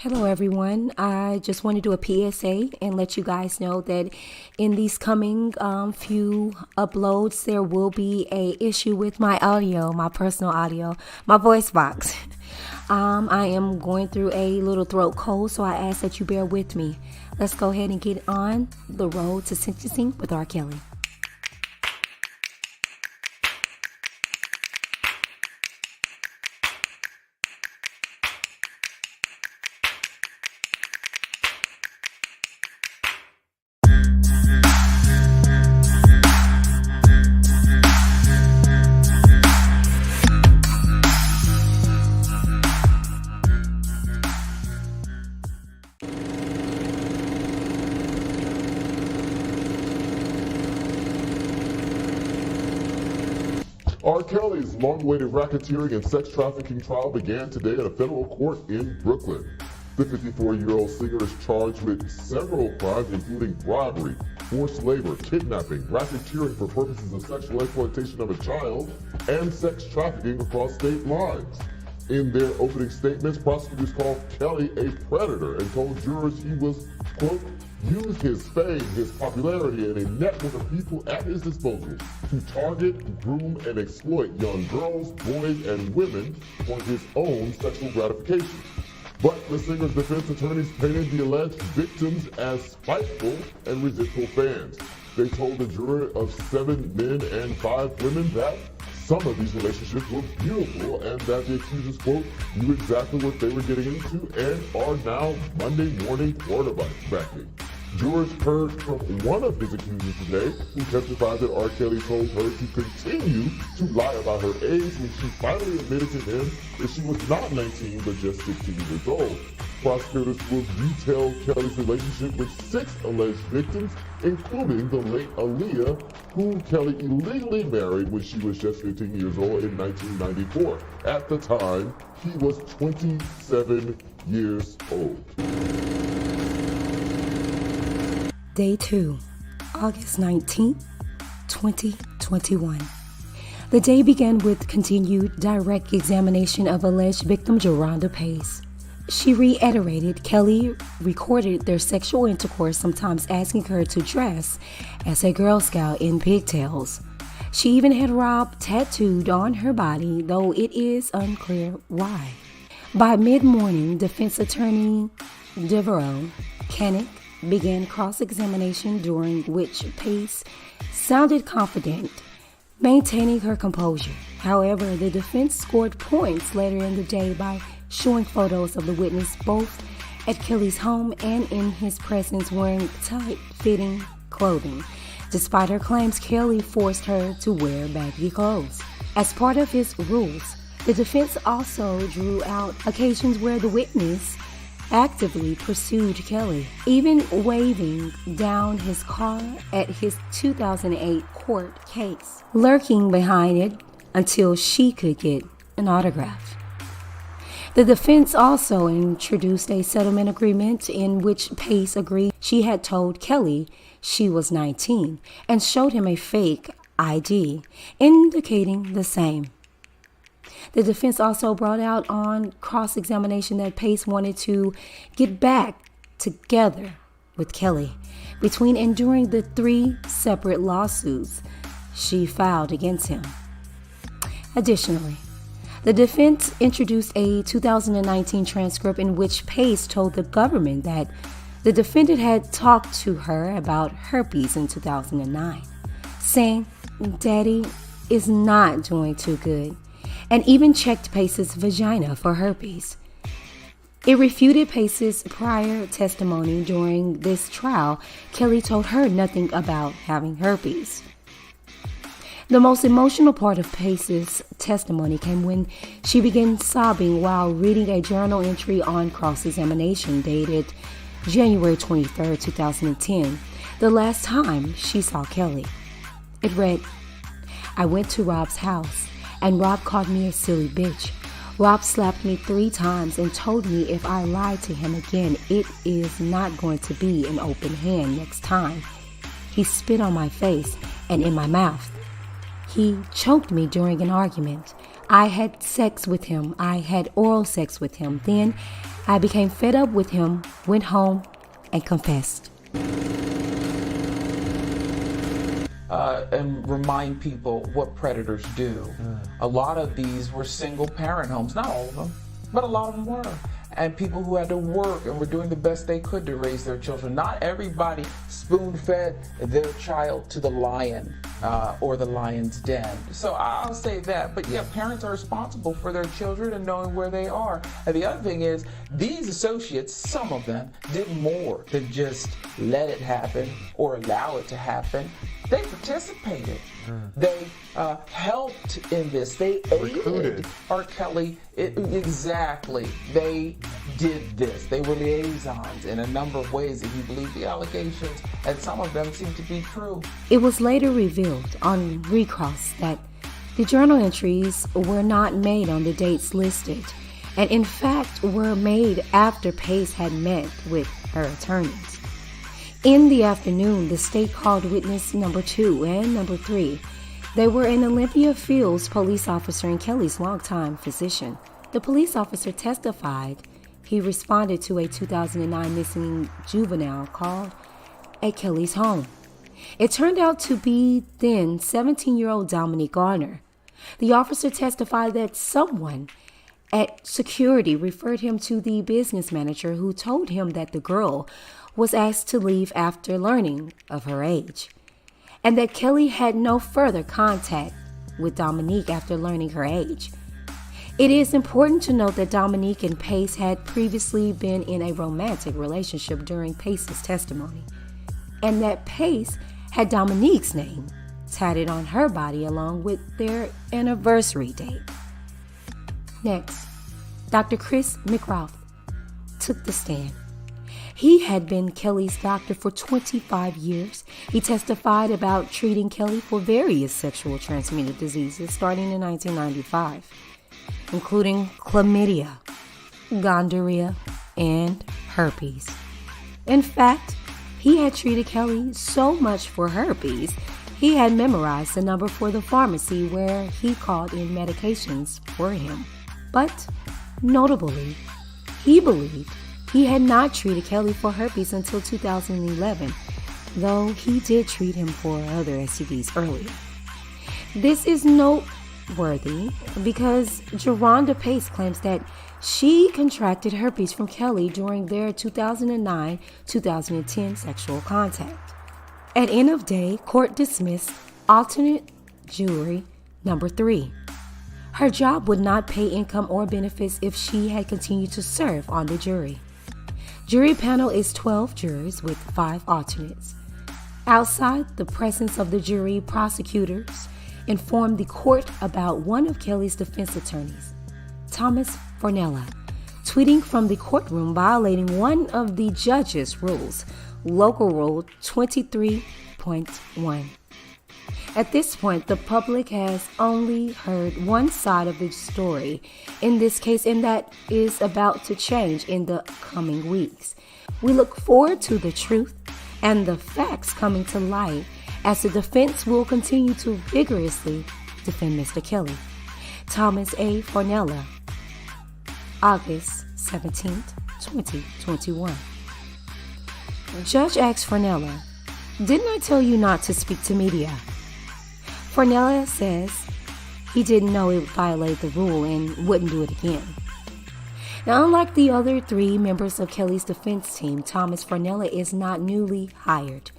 Hello everyone. I just want to do a PSA and let you guys know that in these coming few uploads there will be a issue with my audio, my personal audio, my voice box. I am going through a little throat cold, so I ask that you bear with me. Let's go ahead and get on the road to sentencing with R. Kelly. R. Kelly's long-awaited racketeering and sex trafficking trial began today at a federal court in Brooklyn. The 54-year-old singer is charged with several crimes, including bribery, forced labor, kidnapping, racketeering for purposes of sexual exploitation of a child, and sex trafficking across state lines. In their opening statements, prosecutors called Kelly a predator and told jurors he was, quote, used his fame, his popularity, and a network of people at his disposal to target, groom, and exploit young girls, boys, and women for his own sexual gratification. But the singer's defense attorneys painted the alleged victims as spiteful and resentful fans. They told the jury of 7 men and 5 women that some of these relationships were beautiful and that the accusers, quote, knew exactly what they were getting into and are now Monday morning quarterbacking. Jurors heard from one of his accusers today, who testified that R. Kelly told her to continue to lie about her age when she finally admitted to him that she was not 19 but just 16 years old. Prosecutors will detail Kelly's relationship with 6 alleged victims, including the late Aaliyah, who Kelly illegally married when she was just 15 years old in 1994. At the time, he was 27 years old. Day 2, August 19th, 2021. The day began with continued direct examination of alleged victim Jerhonda Pace. She reiterated Kelly recorded their sexual intercourse, sometimes asking her to dress as a Girl Scout in pigtails. She even had Rob tattooed on her body, though it is unclear why. By mid-morning, defense attorney Devereaux Kenick began cross-examination, during which Pace sounded confident, maintaining her composure. However, the defense scored points later in the day by showing photos of the witness both at Kelly's home and in his presence wearing tight-fitting clothing. Despite her claims, Kelly forced her to wear baggy clothes. As part of his rules, the defense also drew out occasions where the witness actively pursued Kelly, even waving down his car at his 2008 court case, lurking behind it until she could get an autograph. The defense also introduced a settlement agreement in which Pace agreed she had told Kelly she was 19 and showed him a fake ID, indicating the same. The defense also brought out on cross-examination that Pace wanted to get back together with Kelly between and during the 3 separate lawsuits she filed against him. Additionally, the defense introduced a 2019 transcript in which Pace told the government that the defendant had talked to her about herpes in 2009, saying Daddy is not doing too good, and even checked Pace's vagina for herpes. It refuted Pace's prior testimony during this trial. Kelly told her nothing about having herpes. The most emotional part of Pace's testimony came when she began sobbing while reading a journal entry on cross-examination dated January 23, 2010, the last time she saw Kelly. It read, I went to Rob's house, and Rob called me a silly bitch. Rob slapped me 3 times and told me if I lied to him again, it is not going to be an open hand next time. He spit on my face and in my mouth. He choked me during an argument. I had sex with him. I had oral sex with him. Then, I became fed up with him, went home, and confessed. And remind people what predators do. A lot of these were single parent homes, not all of them, but a lot of them were. And people who had to work and were doing the best they could to raise their children. Not everybody spoon-fed their child to the lion or the lion's den. So I'll say that. But yeah, parents are responsible for their children and knowing where they are. And the other thing is, these associates, some of them, did more than just let it happen or allow it to happen. They participated. They helped in this. They aided R.KELLY. Exactly. They did this. They were liaisons in a number of ways if you believe the allegations, and some of them seem to be true. It was later revealed on recross that the journal entries were not made on the dates listed, and in fact were made after Pace had met with her attorneys. In the afternoon, the state called witness number 2 and number 3. They were an Olympia Fields police officer and Kelly's longtime physician. The police officer testified he responded to a 2009 missing juvenile called at Kelly's home. It turned out to be then 17-year-old Dominique Garner. The officer testified that someone at security referred him to the business manager, who told him that the girl was asked to leave after learning of her age, and that Kelly had no further contact with Dominique after learning her age. It is important to note that Dominique and Pace had previously been in a romantic relationship during Pace's testimony, and that Pace had Dominique's name tatted on her body along with their anniversary date. Next, Dr. Chris McRoth took the stand. He had been Kelly's doctor for 25 years. He testified about treating Kelly for various sexually transmitted diseases starting in 1995, including chlamydia, gonorrhea, and herpes. In fact, he had treated Kelly so much for herpes, he had memorized the number for the pharmacy where he called in medications for him. But, notably, he believed he had not treated Kelly for herpes until 2011, though he did treat him for other STDs earlier. This is noteworthy because Jerhonda Pace claims that she contracted herpes from Kelly during their 2009-2010 sexual contact. At end of day, court dismissed alternate jury number 3. Her job would not pay income or benefits if she had continued to serve on the jury. Jury panel is 12 jurors with 5 alternates. Outside the presence of the jury, prosecutors informed the court about one of Kelly's defense attorneys, Thomas Fornella, tweeting from the courtroom violating one of the judge's rules, Local Rule 23.1. At this point, the public has only heard one side of the story in this case, and that is about to change in the coming weeks. We look forward to the truth and the facts coming to light as the defense will continue to vigorously defend Mr. Kelly. Thomas A. Fornella, August 17th, 2021. Judge asked Fornella, "Didn't I tell you not to speak to media?" Fornella says he didn't know it would violate the rule and wouldn't do it again. Now, unlike the other 3 members of Kelly's defense team, Thomas Fornella is not newly hired.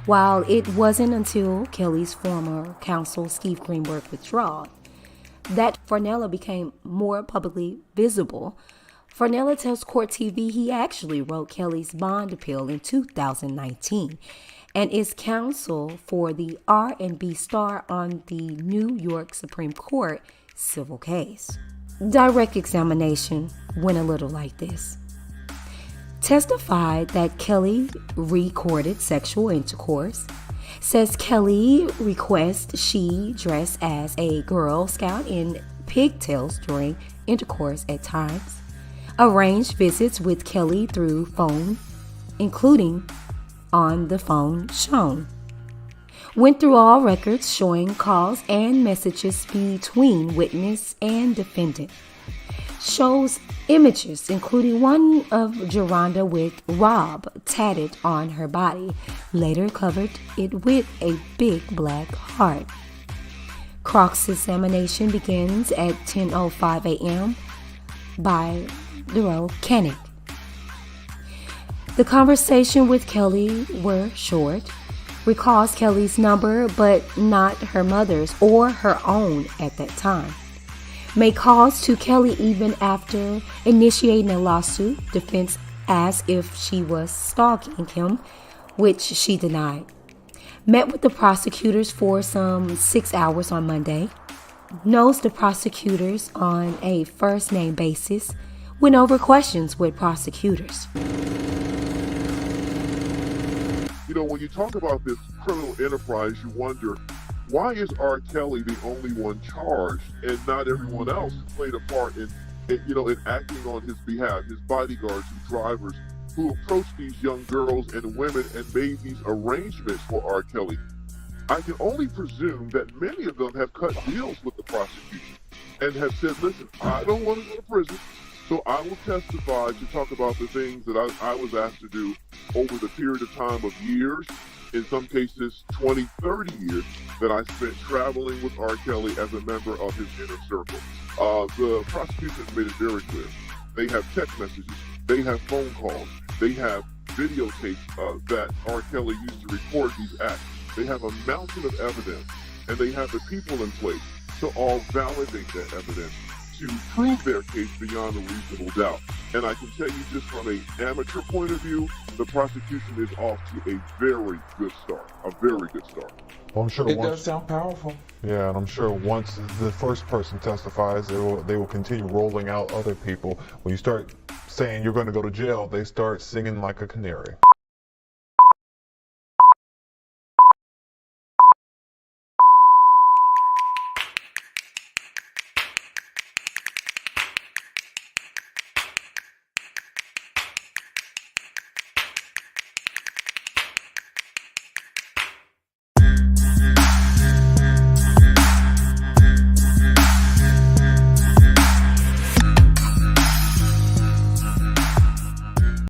While it wasn't until Kelly's former counsel, Steve Greenberg, withdrew that Fornella became more publicly visible. Fornella tells Court TV he actually wrote Kelly's bond appeal in 2019 and is counsel for the R&B star on the New York Supreme Court civil case. Direct examination went a little like this. Testified that Kelly recorded sexual intercourse. Says Kelly requests she dress as a Girl Scout in pigtails during intercourse at times. Arranged visits with Kelly through phone, including on the phone shown. Went through all records showing calls and messages between witness and defendant. shows images, including one of Jerhonda with Rob tatted on her body, later covered it with a big black heart. Cross-examination begins at 10:05 a.m. by R.KELLY. The conversation with Kelly were short. Recalls Kelly's number, but not her mother's or her own at that time. Made calls to Kelly even after initiating a lawsuit. Defense asked if she was stalking him, which she denied. Met with the prosecutors for some 6 hours on Monday. Knows the prosecutors on a first-name basis. Went over questions with prosecutors. You know, when you talk about this criminal enterprise, you wonder, why is R. Kelly the only one charged and not everyone else played a part in acting on his behalf? His bodyguards and drivers who approached these young girls and women and made these arrangements for R. Kelly. I can only presume that many of them have cut deals with the prosecution and have said, listen, I don't want to go to prison, so I will testify to talk about the things that I was asked to do over the period of time of years, in some cases 20, 30 years, that I spent traveling with R. Kelly as a member of his inner circle. The prosecution made it very clear. They have text messages, they have phone calls, they have videotapes that R. Kelly used to record these acts. They have a mountain of evidence, and they have the people in place to all validate that evidence, to prove their case beyond a reasonable doubt. And I can tell you, just from an amateur point of view, the prosecution is off to a very good start. A very good start. Well, I'm sure It does sound powerful. Yeah, and I'm sure once the first person testifies, they will continue rolling out other people. When you start saying you're going to go to jail, they start singing like a canary.